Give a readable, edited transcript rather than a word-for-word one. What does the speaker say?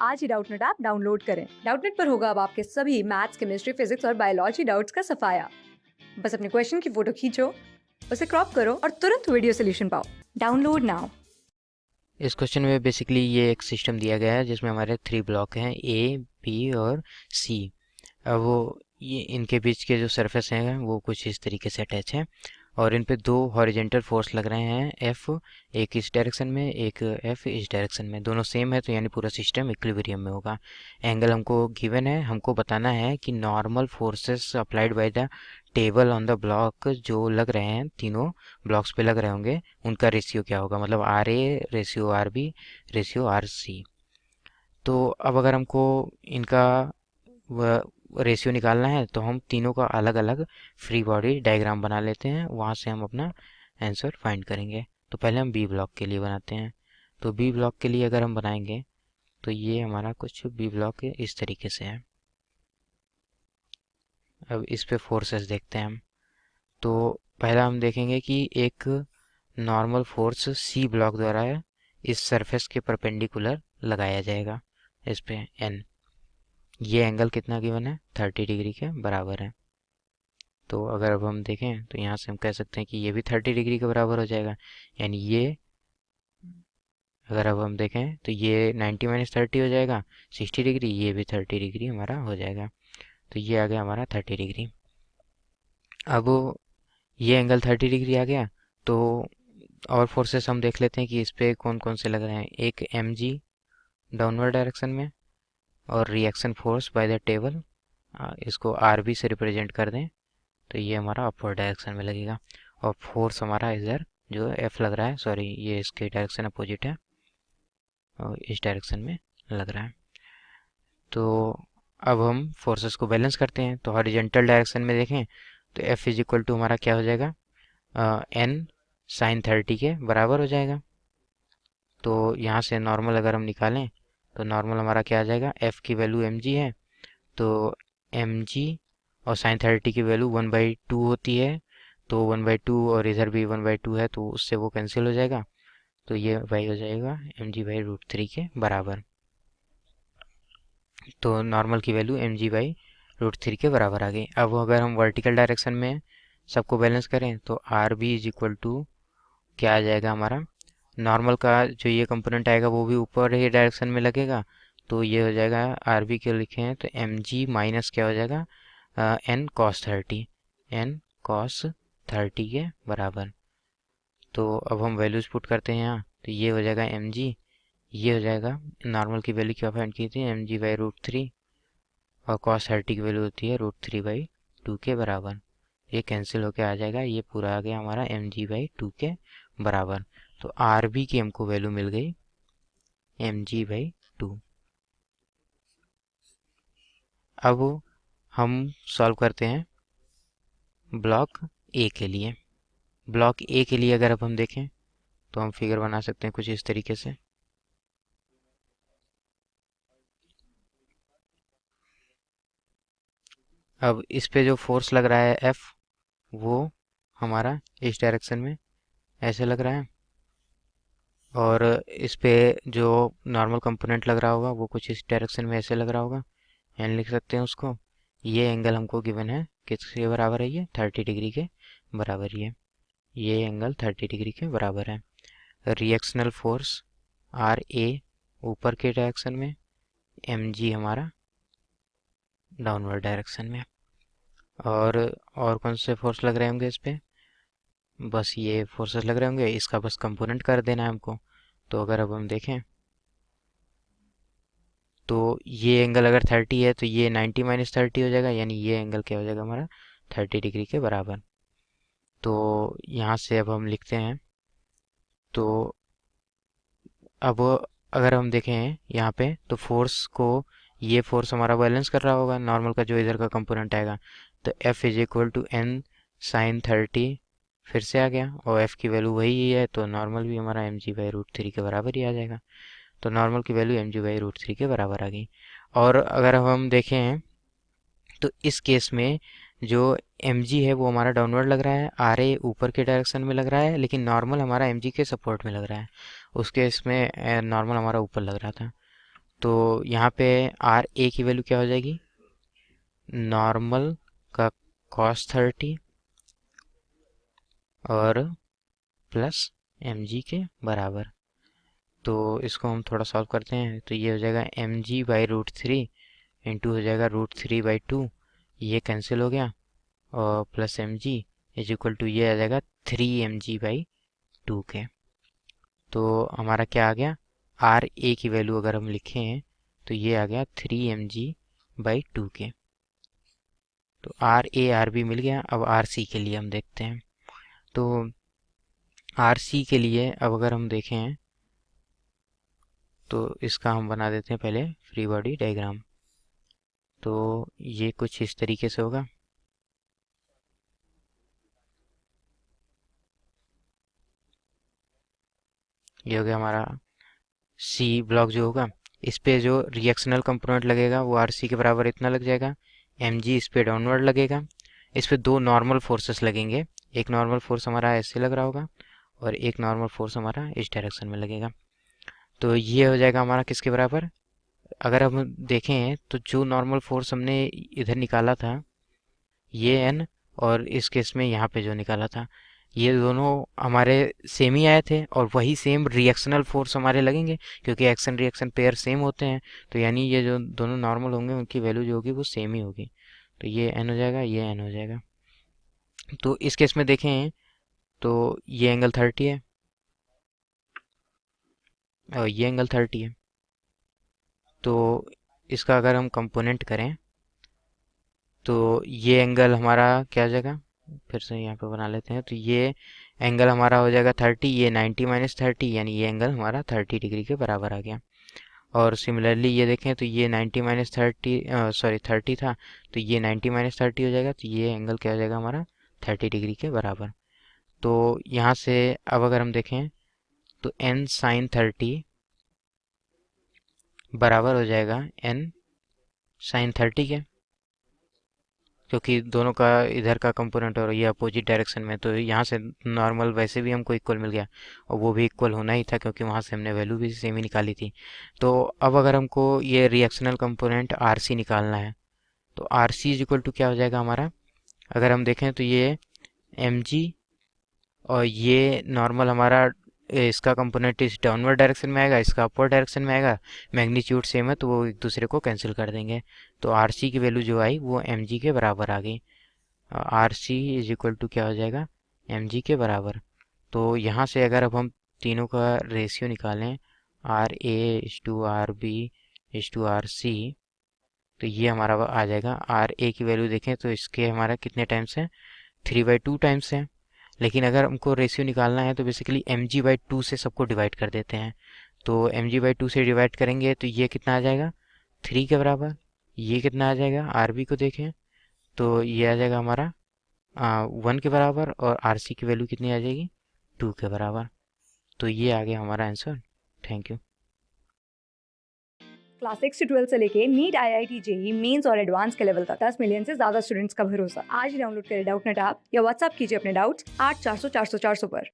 आज ही Doubtnut app download करें। Doubtnut पर होगा अब आपके सभी मैथ्स, केमिस्ट्री, फिजिक्स और बायोलॉजी डाउट्स का सफाया। बस अपने क्वेश्चन की फोटो खींचो, उसे क्रॉप करो और तुरंत वीडियो सोल्यूशन पाओ। Download now. इस क्वेश्चन में बेसिकली ये एक सिस्टम दिया गया है जिसमें हमारे 3 ब्लॉक हैं, ए, बी और सी। अब वो ये इनके बीच के जो सरफेस हैं वो कुछ इस तरीके से अटैच हैं और इन पे दो हॉरिजेंटल फोर्स लग रहे हैं, एफ एक इस डायरेक्शन में, एक एफ इस डायरेक्शन में। दोनों सेम है तो यानी पूरा सिस्टम इक्विलिब्रियम में होगा। एंगल हमको गिवन है, हमको बताना है कि normal forces applied by the table on the block जो लग रहे हैं, तीनों ब्लॉक्स पे लग रहे होंगे, उनका रेशियो क्या होगा, मतलब R A ratio R B ratio R C. तो अब अगर हमको इनका रेशियो निकालना है तो हम तीनों का अलग अलग फ्री बॉडी डायग्राम बना लेते हैं, वहाँ से हम अपना आंसर फाइंड करेंगे। तो पहले हम बी ब्लॉक के लिए बनाते हैं। तो बी ब्लॉक के लिए अगर हम बनाएंगे तो ये हमारा कुछ बी ब्लॉक इस तरीके से है। अब इस पे फोर्सेस देखते हैं हम। तो पहला हम देखेंगे कि एक नॉर्मल फोर्स सी ब्लॉक द्वारा इस सरफेस के परपेंडिकुलर लगाया जाएगा, इस पे एन। ये एंगल कितना गिवन है, 30 डिग्री के बराबर है। तो अगर अब हम देखें तो यहाँ से हम कह सकते हैं कि ये भी 30 डिग्री के बराबर हो जाएगा। यानी ये अगर अब हम देखें तो ये 90 माइनस 30 हो जाएगा 60 डिग्री, ये भी 30 डिग्री हमारा हो जाएगा। तो ये आ गया हमारा 30 डिग्री। अब ये एंगल 30 डिग्री आ गया तो और फोर्सेस हम देख लेते हैं कि इस पे कौन कौन से लग रहे हैं। एक एम जी डाउनवर्ड डायरेक्शन में और reaction force by the table, इसको आर बी से रिप्रेजेंट कर दें तो ये हमारा अपवर्ड डायरेक्शन में लगेगा। और फोर्स हमारा इधर जो एफ लग रहा है, सॉरी ये इसके डायरेक्शन अपोजिट है और इस डायरेक्शन में लग रहा है। तो अब हम फोर्सेस को बैलेंस करते हैं। तो हॉरिजेंटल डायरेक्शन में देखें तो एफ इज इक्वल टू हमारा क्या हो जाएगा, एन साइन 30 के बराबर हो जाएगा। तो यहाँ से नॉर्मल अगर हम निकालें तो नॉर्मल हमारा क्या आ जाएगा, एफ की वैल्यू एम जी है तो एम जी और साइन 30 की वैल्यू 1/2 होती है। तो 1/2 और इधर भी 1/2 है तो उससे वो कैंसिल हो जाएगा। तो ये वाई हो जाएगा एम जी बाई रूट 3 के बराबर। तो नॉर्मल की value M G by root 3 के बराबर आ गई। अब अगर हम वर्टिकल डायरेक्शन में सबको बैलेंस करें तो R B is equal to क्या आ जाएगा हमारा, नॉर्मल का जो ये कंपोनेंट आएगा वो भी ऊपर ही डायरेक्शन में लगेगा। तो ये हो जाएगा आर बी के लिखे हैं तो एम जी माइनस क्या हो जाएगा, एन कॉस 30, एन कॉस 30 के बराबर। तो अब हम वैल्यूज पुट करते हैं यहाँ तो ये हो जाएगा एम जी, ये हो जाएगा नॉर्मल की वैल्यू क्या फाइंड की थी, एम जी बाई रूट 3 और कॉस 30 की वैल्यू होती है रूट 3/2 के बराबर। ये कैंसिल होके आ जाएगा, ये पूरा आ गया हमारा एम जी बाई 2 के बराबर। तो आर बी की हमको वैल्यू मिल गई एम जी बाई 2। अब हम सॉल्व करते हैं ब्लॉक ए के लिए। ब्लॉक ए के लिए अगर अब हम देखें तो हम फिगर बना सकते हैं कुछ इस तरीके से। अब इस पे जो फोर्स लग रहा है एफ, वो हमारा इस डायरेक्शन में ऐसे लग रहा है और इस पे जो नॉर्मल कंपोनेंट लग रहा होगा वो कुछ इस डायरेक्शन में ऐसे लग रहा होगा। एंड लिख सकते हैं उसको। ये एंगल हमको गिवन है किसके बराबर है, ये 30 डिग्री के बराबर ही है। ये एंगल 30 डिग्री के बराबर है। रिएक्शनल फोर्स आर ए ऊपर के डायरेक्शन में, एम जी हमारा डाउनवर्ड डायरेक्शन में। और कौन से फोर्स लग रहे होंगे इस पे, बस ये फोर्सेस लग रहे होंगे, इसका बस कंपोनेंट कर देना है हमको। तो अगर अब हम देखें तो ये एंगल अगर 30 है तो ये 90 माइनस 30 हो जाएगा, यानी ये एंगल क्या हो जाएगा हमारा 30 डिग्री के बराबर। तो यहाँ से अब हम लिखते हैं तो अब अगर हम देखें यहाँ पे तो फोर्स को, ये फोर्स हमारा बैलेंस कर रहा होगा नॉर्मल का जो इधर का कंपोनेंट आएगा। तो F is equal to N sine 30 फिर से आ गया और एफ की वैल्यू वही है तो नॉर्मल भी हमारा एम जी बाई रूट 3 के बराबर ही आ जाएगा। तो नॉर्मल की value M G by root 3 के बराबर आ गई। और अगर हम देखें तो इस केस में जो एम जी है वो हमारा डाउनवर्ड लग रहा है, आर ए ऊपर के डायरेक्शन में लग रहा है, लेकिन नॉर्मल हमारा एम जी के सपोर्ट में लग रहा है। उस केस में नॉर्मल हमारा ऊपर लग रहा था। तो यहाँ पे आर ए की वैल्यू क्या हो जाएगी, नॉर्मल का cos 30 और प्लस एम जी के बराबर। तो इसको हम थोड़ा सॉल्व करते हैं, तो ये हो जाएगा एम जी बाई √3 इंटू हो जाएगा √3/2, ये कैंसिल हो गया, और plus M G is equal to ये आ जाएगा 3mg/2 के। तो हमारा क्या आ गया, आर ए की वैल्यू अगर हम लिखें हैं तो ये आ गया 3mg/2 के। तो आर ए आर बी मिल गया। अब आर सी के लिए हम देखते हैं। तो आर सी के लिए अब अगर हम देखें तो इसका हम बना देते हैं पहले फ्री बॉडी डायग्राम। तो ये कुछ इस तरीके से होगा। ये हो गया हमारा सी ब्लॉक जो होगा, इस पे जो रिएक्शनल कंपोनेंट लगेगा वो आर सी के बराबर इतना लग जाएगा। एम जी इस पे डाउनवर्ड लगेगा। इस पे दो नॉर्मल फोर्सेस लगेंगे, एक नॉर्मल फोर्स हमारा ऐसे लग रहा होगा और एक नॉर्मल फोर्स हमारा इस डायरेक्शन में लगेगा। तो ये हो जाएगा हमारा किसके बराबर, अगर हम देखें तो जो नॉर्मल फोर्स हमने इधर निकाला था ये एन, और इस केस में यहाँ पे जो निकाला था, ये दोनों हमारे सेम ही आए थे और वही सेम रिएक्शनल फोर्स हमारे लगेंगे क्योंकि एक्शन रिएक्शन पेयर सेम होते हैं। तो यानी ये जो दोनों नॉर्मल होंगे उनकी वैल्यू जो होगी वो सेम ही होगी। तो ये एन हो जाएगा, ये एन हो जाएगा। तो इस केस में देखें तो ये एंगल 30 है और ये एंगल 30 है। तो इसका अगर हम कंपोनेंट करें तो ये एंगल हमारा क्या हो जाएगा, फिर से यहाँ पे बना लेते हैं। तो ये एंगल हमारा हो जाएगा 30, ये 90 - 30, यानी ये एंगल हमारा 30 डिग्री के बराबर आ गया। और सिमिलरली ये देखें तो ये 30 था, तो ये 90 - 30 हो जाएगा। तो ये एंगल क्या हो जाएगा हमारा 30 डिग्री के बराबर। तो यहाँ से अब अगर हम देखें तो n sin 30 बराबर हो जाएगा n sin 30 के, क्योंकि दोनों का इधर का कंपोनेंट और ये अपोजिट डायरेक्शन में, तो यहाँ से नॉर्मल वैसे भी हमको इक्वल मिल गया और वो भी इक्वल होना ही था क्योंकि वहाँ से हमने वैल्यू भी सेम ही निकाली थी। तो अब अगर हमको ये रिएक्शनल कंपोनेंट आर सी निकालना है तो R C is equal to क्या हो जाएगा हमारा, अगर हम देखें तो ये एम जी और ये नॉर्मल हमारा इसका कंपोनेंट इस डाउनवर्ड डायरेक्शन में आएगा, इसका अपवर्ड डायरेक्शन में आएगा। मैग्नीट्यूड सेम है तो वो एक दूसरे को कैंसिल कर देंगे। तो आर सी की वैल्यू जो आई वो एम जी के बराबर आ गई। R C is equal to क्या हो जाएगा, एम जी के बराबर। तो यहाँ से अगर अब हम तीनों का रेशियो निकालें, R A is to R B is to R C, तो ये हमारा आ जाएगा। आर ए की वैल्यू देखें तो इसके हमारा कितने टाइम्स है, 3/2 टाइम्स है। लेकिन अगर हमको रेशियो निकालना है तो बेसिकली mg/2 से सबको डिवाइड कर देते हैं। तो mg/2 से डिवाइड करेंगे तो ये कितना आ जाएगा 3 के बराबर। ये कितना आ जाएगा, rb को देखें तो ये आ जाएगा हमारा 1 के बराबर, और rc की वैल्यू कितनी आ जाएगी 2 के बराबर। तो ये आ गया हमारा आंसर। Thank you. क्लास 6 से 12 से लेके नीट, IIT, जेई मेंस और एडवांस के लेवल तक 10 मिलियन से ज्यादा स्टूडेंट्स का भरोसा। आज ही डाउनलोड करें डाउटनेट ऐप या व्हाट्सएप कीजिए अपने डाउट्स 8400 400 400 पर।